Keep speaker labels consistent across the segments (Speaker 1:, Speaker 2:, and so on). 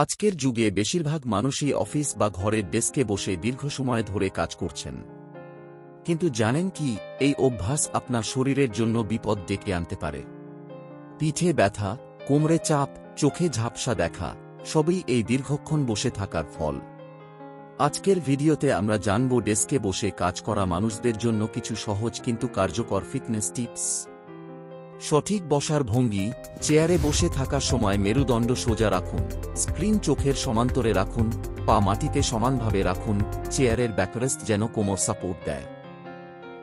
Speaker 1: আজকের যুগে বেশিরভাগ মানুষই অফিস বা ঘরের ডেস্কে বসে দীর্ঘ সময় ধরে কাজ করছেন। কিন্তু জানেন কি, এই অভ্যাস আপনার শরীরের জন্য বিপদ ডেকে আনতে পারে। পিঠে ব্যথা, কোমরে চাপ, চোখে ঝাপসা দেখা, সবই এই দীর্ঘক্ষণ বসে থাকার ফল। আজকের ভিডিওতে আমরা জানব ডেস্কে বসে কাজ করা মানুষদের জন্য কিছু সহজ কিন্তু কার্যকর ফিটনেস টিপস। সঠিক বসার ভঙ্গি: চেয়ারে বসে থাকার সময় মেরুদণ্ড সোজা রাখুন, স্ক্রিন চোখের সমান্তরে রাখুন, পা মাটিতে সমানভাবে রাখুন, চেয়ারের ব্যাকরেস্ট যেন কোমর সাপোর্ট দেয়।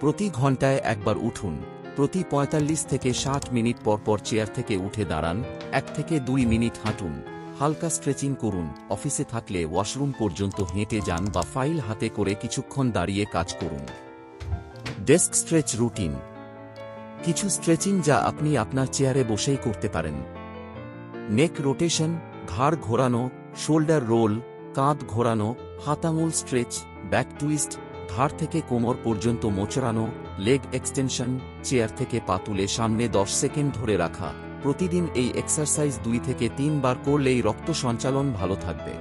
Speaker 1: প্রতি ঘন্টায় একবার উঠুন, প্রতি ৪৫ থেকে ৬০ মিনিট পর পর চেয়ার থেকে উঠে দাঁড়ান, ১ থেকে ২ মিনিট হাঁটুন, হালকা স্ট্রেচিং করুন। অফিসে থাকলে ওয়াশরুম পর্যন্ত হেঁটে যান বা ফাইল হাতে করে কিছুক্ষণ দাঁড়িয়ে কাজ করুন। ডেস্ক স্ট্রেচ রুটিন: কিছু স্ট্রেচিং যা আপনি আপনার চেয়ারে বসেই করতে পারেন। নেক রোটেশন, ঘাড় ঘোরানো, শোল্ডার রোল, কাঁধ ঘোরানো, হাত আঙুল স্ট্রেচ, ব্যাক টুইস্ট, ঘাড় থেকে কোমর পর্যন্ত মোচড়ানো, লেগ এক্সটেনশন, চেয়ার থেকে পা তুলে সামনে ১০ সেকেন্ড ধরে রাখা। প্রতিদিন এই এক্সারসাইজ ২ থেকে ৩ বার করলেই রক্ত সঞ্চালন ভালো থাকবে।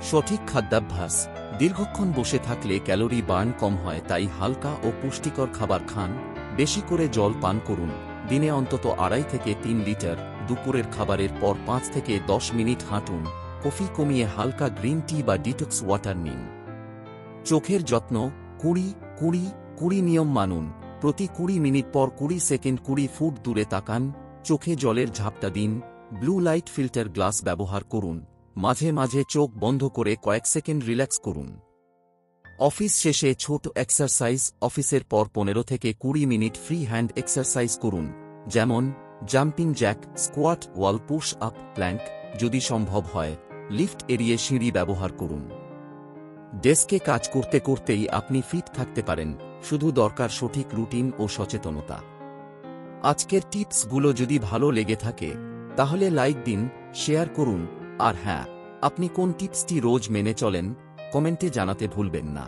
Speaker 1: সঠিক খাদ্যাভ্যাস: দীর্ঘক্ষণ বসে থাকলে ক্যালোরি বার্ন কম হয়, তাই হালকা ও পুষ্টিকর খাবার খান। বেশি করে জল পান করুন, দিনে অন্তত ২.৫ থেকে ৩ লিটার। দুপুরের খাবারের পর ৫ থেকে ১০ মিনিট হাঁটুন। কফি কমিয়ে হালকা গ্রিন টি বা ডিটক্স ওয়াটার নিন। চোখের যত্ন: ২০-২০-২০ নিয়ম মানুন। প্রতি ২০ মিনিট পর ২০ সেকেন্ড ২০ ফুট দূরে তাকান। চোখে জলের ঝাপটা দিন। ব্লু লাইট ফিল্টার গ্লাস ব্যবহার করুন। মাঝে মাঝে চোখ বন্ধ করে কয়েক সেকেন্ড রিল্যাক্স করুন। অফিস শেষে ছোট এক্সারসাইজ: অফিসের পর ১৫ থেকে ২০ মিনিট ফ্রি হ্যান্ড এক্সারসাইজ করুন, যেমন জাম্পিং জ্যাক, স্কোয়াট, ওয়াল পুশ আপ, প্ল্যাঙ্ক। যদি সম্ভব হয়, লিফট এড়িয়ে সিঁড়ি ব্যবহার করুন। ডেস্কে কাজ করতে করতেই আপনি ফিট থাকতে পারেন, শুধু দরকার সঠিক রুটিন ও সচেতনতা। আজকের টিপসগুলো যদি ভালো লেগে থাকে তাহলে লাইক দিন, শেয়ার করুন, আর হ্যাঁ, আপনি কোন টিপসটি রোজ মেনে চলেন কমেন্টে জানাতে ভুলবেন না।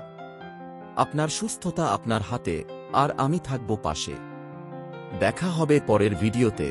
Speaker 1: আপনার সুস্থতা আপনার হাতে, আর আমি থাকব পাশে। দেখা হবে পরের ভিডিওতে।